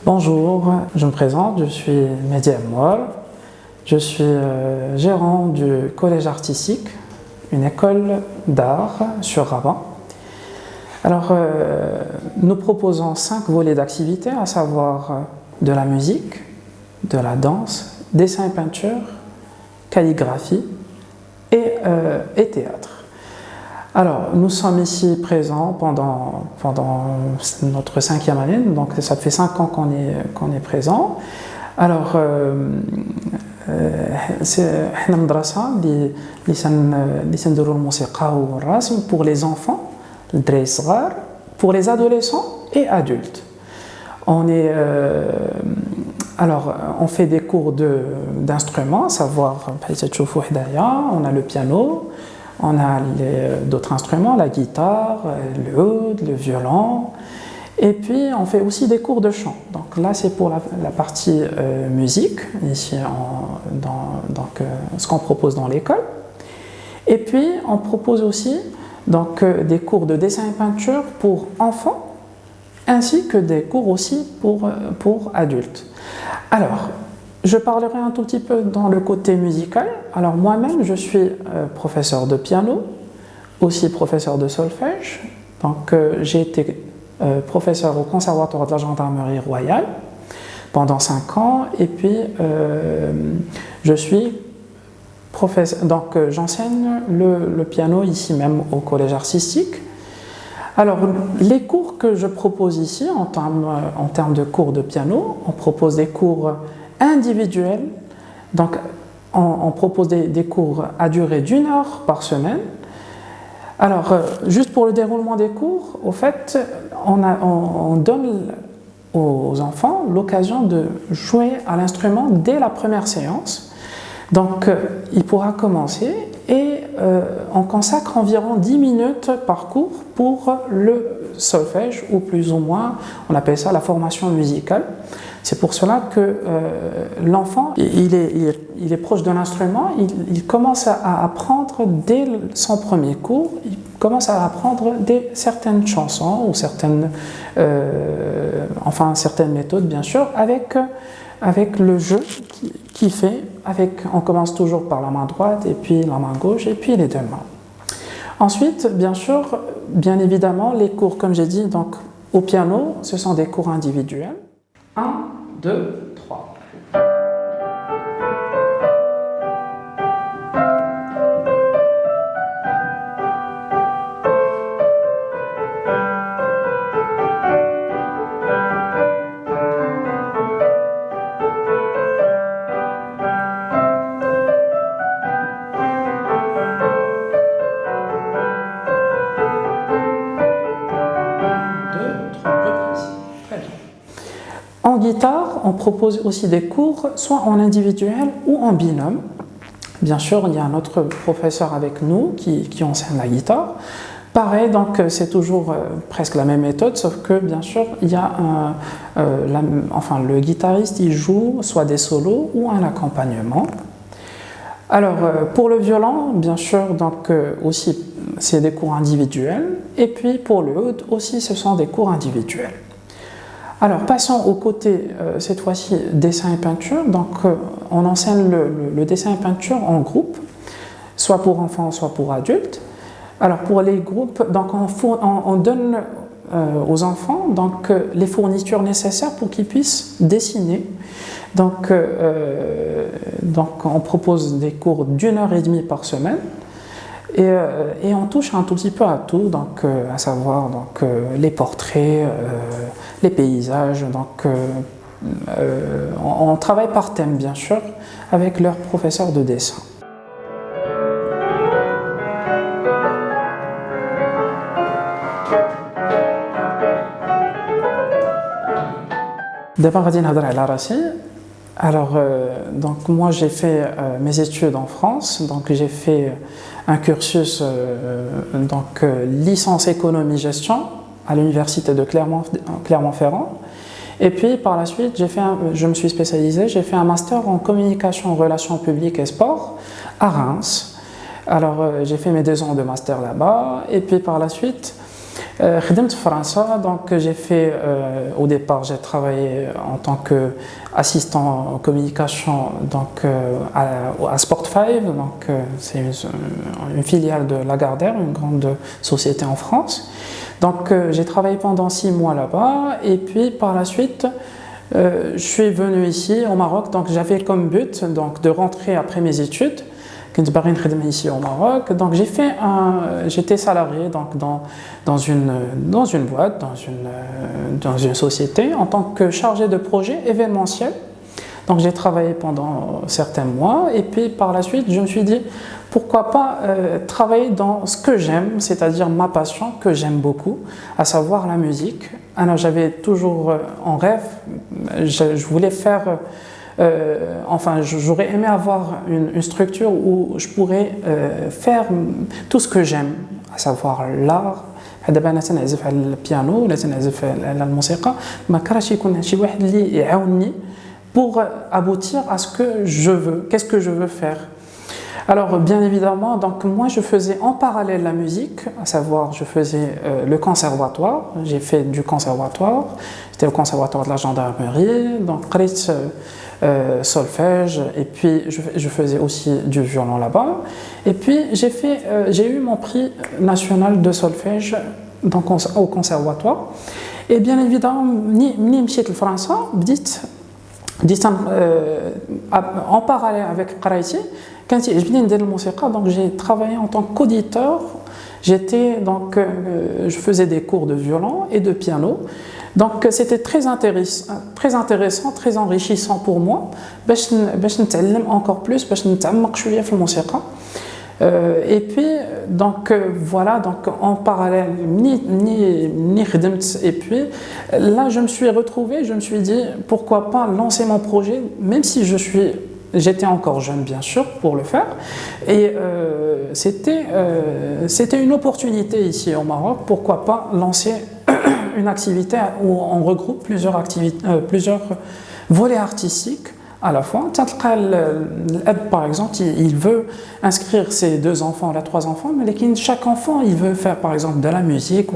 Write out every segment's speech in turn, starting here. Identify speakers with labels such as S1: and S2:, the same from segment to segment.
S1: Bonjour, je me présente, je suis Mehdi Amoual, je suis gérant du collège artistique, une école d'art sur Rabat. Alors, nous proposons 5 volets d'activités, à savoir de la musique, de la danse, dessin et peinture, calligraphie et théâtre. Alors, nous sommes ici présents pendant notre 5e année, donc ça fait 5 ans qu'on est présent. Alors, c'est une madrasa pour les enfants, pour les adolescents et adultes. On fait des cours d'instruments, à savoir, on a le piano, on a d'autres instruments, la guitare, le oud, le violon, et puis on fait aussi des cours de chant. Donc là, c'est pour la partie musique, ici, ce qu'on propose dans l'école. Et puis, on propose aussi des cours de dessin et peinture pour enfants, ainsi que des cours aussi pour adultes. Alors, je parlerai un tout petit peu dans le côté musical. Alors moi-même, je suis professeur de piano, aussi professeur de solfège. Donc j'ai été professeur au Conservatoire de la Gendarmerie Royale pendant 5 ans. Et puis je suis professeur, donc j'enseigne le piano ici même au collège artistique. Alors les cours que je propose ici en termes de cours de piano, on propose des cours individuels, donc on propose des cours à durée d'1 heure par semaine. Alors, juste pour le déroulement des cours, au fait, on donne aux enfants l'occasion de jouer à l'instrument dès la première séance. Donc, il pourra commencer et on consacre environ 10 minutes par cours pour le solfège, ou plus ou moins, on appelle ça la formation musicale. C'est pour cela que l'enfant, il est proche de l'instrument, il commence à apprendre dès son premier cours, il commence à apprendre certaines chansons ou certaines méthodes, bien sûr, avec le jeu qui fait, on commence toujours par la main droite, et puis la main gauche, et puis les 2 mains. Ensuite, bien évidemment, les cours, comme j'ai dit, donc, au piano, ce sont des cours individuels. 1, 2, 3. En guitare, on propose aussi des cours, soit en individuel ou en binôme. Bien sûr, il y a un autre professeur avec nous qui enseigne la guitare. Pareil, donc c'est toujours presque la même méthode, sauf que bien sûr, il y a le guitariste, il joue soit des solos ou un accompagnement. Alors, pour le violon, bien sûr, donc aussi, c'est des cours individuels. Et puis, pour le oud aussi, ce sont des cours individuels. Alors, passons au côté, cette fois-ci, dessin et peinture. Donc, on enseigne le dessin et peinture en groupe, soit pour enfants, soit pour adultes. Alors, pour les groupes, donc on donne aux enfants les fournitures nécessaires pour qu'ils puissent dessiner. Donc, on propose des cours d'1 heure et demie par semaine. Et on touche un tout petit peu à tout, donc, à savoir donc, les portraits, les paysages. Donc, on travaille par thème, bien sûr, avec leurs professeurs de dessin. D'abord, غادي نهضر على راسي. Alors, donc moi j'ai fait mes études en France, donc j'ai fait un cursus donc licence économie-gestion à l'université de Clermont-Ferrand. Et puis par la suite, je me suis spécialisé, j'ai fait un master en communication, relations publiques et sport à Reims. Alors j'ai fait mes 2 ans de master là-bas, et puis par la suite, خدمت في فرنسا. Donc j'ai fait, au départ j'ai travaillé en tant qu'assistant en communication donc, à Sport5, donc c'est une filiale de Lagardère, une grande société en France. Donc j'ai travaillé pendant 6 mois là-bas, et puis par la suite je suis venu ici au Maroc. Donc j'avais comme but donc, de rentrer après mes études. كنت باغي نخدم ici au Maroc. Donc j'étais salarié donc dans une boîte, dans une société en tant que chargé de projet événementiel. Donc j'ai travaillé pendant certains mois, et puis par la suite je me suis dit pourquoi pas travailler dans ce que j'aime, c'est-à-dire ma passion que j'aime beaucoup, à savoir la musique. Alors j'avais toujours en rêve, je voulais faire enfin, j'aurais aimé avoir une structure où je pourrais faire tout ce que j'aime, à savoir l'art. دابا انا تنعزف على البيانو ولا تنعزف على الموسيقى، ما كرهش يكون شي واحد اللي يعاونني pour aboutir à ce que je veux. Qu'est-ce que je veux faire? Alors bien évidemment, donc moi je faisais en parallèle la musique, à savoir je faisais le conservatoire. J'ai fait du conservatoire, j'étais au conservatoire de la gendarmerie, donc solfège, et puis je faisais aussi du violon là-bas. Et puis j'ai eu mon prix national de solfège donc au conservatoire. Et bien évidemment, مني مشيت لفرنسا بديت en parallèle avec قرايتي كانت يعجبني ندير الموسيقى. Donc j'ai travaillé en tant qu'auditeur. Je faisais des cours de violon et de piano. Donc c'était très intéressant, très enrichissant pour moi باش نتعلم encore plus, باش نتعمق شويه في الموسيقى. Et puis donc voilà, donc en parallèle ni خدمت, et puis là je me suis retrouvé, je me suis dit pourquoi pas lancer mon projet, même si j'étais encore jeune bien sûr pour le faire, et c'était une opportunité ici au Maroc. Pourquoi pas lancer une activité où on regroupe plusieurs volets artistiques à la fois. Par exemple, il veut inscrire ses 2 enfants, là 3 enfants, mais chaque enfant il veut faire par exemple de la musique,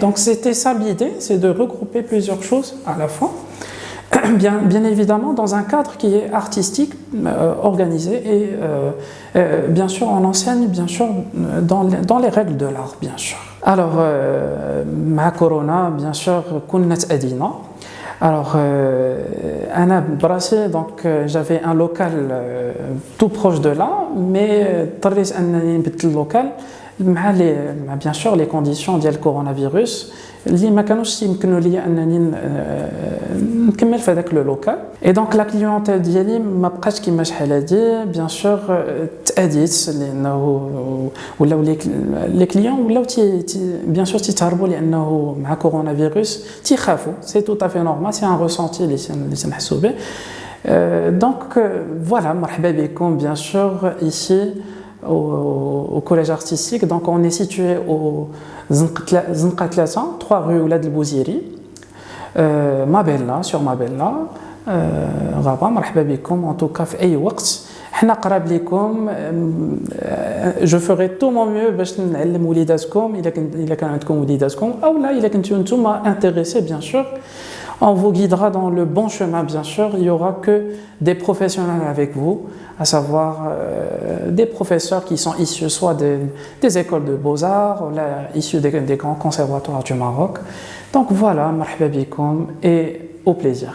S1: donc c'était ça l'idée, c'est de regrouper plusieurs choses à la fois. Bien évidemment dans un cadre qui est artistique, organisé, et bien sûr on enseigne bien sûr dans les règles de l'art bien sûr. Alors مع كورونا bien sûr كنا تأدينا. Alors أنا براسي donc j'avais un local tout proche de là, mais اضطريت أنني نبدل اللوكال مع bien sûr les conditions ديال الكورونافيروس اللي ما كانوش يمكنوا لي انني نكمل في هذاك لو لوكال. اي دونك لا كليونتيل ديالي ما بقاش كيما شحال هادي بيان سور تاديت، لانه ولاو لي كليون ولاو بيان سور تيتهربوا لانه مع كورونا فيروس تيخافوا. سي تو افي نورمال، سي ان ريسونتي اللي تنحسوا به. دونك فوالا، مرحبا بكم bien sûr ici au collège artistique. Donc on est situé au Zenqa 3 rue Oulad El Bouziri, Mabella, sur Mabella. غابة مرحبا بكم en tout cas في أي وقت، حنا قراب لكم. je ferai tout mon mieux باش نعلم وليداتكم إلا كان عندكم وليداتكم، أو لا إلا كنتو نتوما intéressés bien sûr. On vous guidera dans le bon chemin, bien sûr. Il n'y aura que des professionnels avec vous, à savoir des professeurs qui sont issus soit des écoles de beaux-arts, issus des grands conservatoires du Maroc. Donc voilà, marhaba bikoum et au plaisir.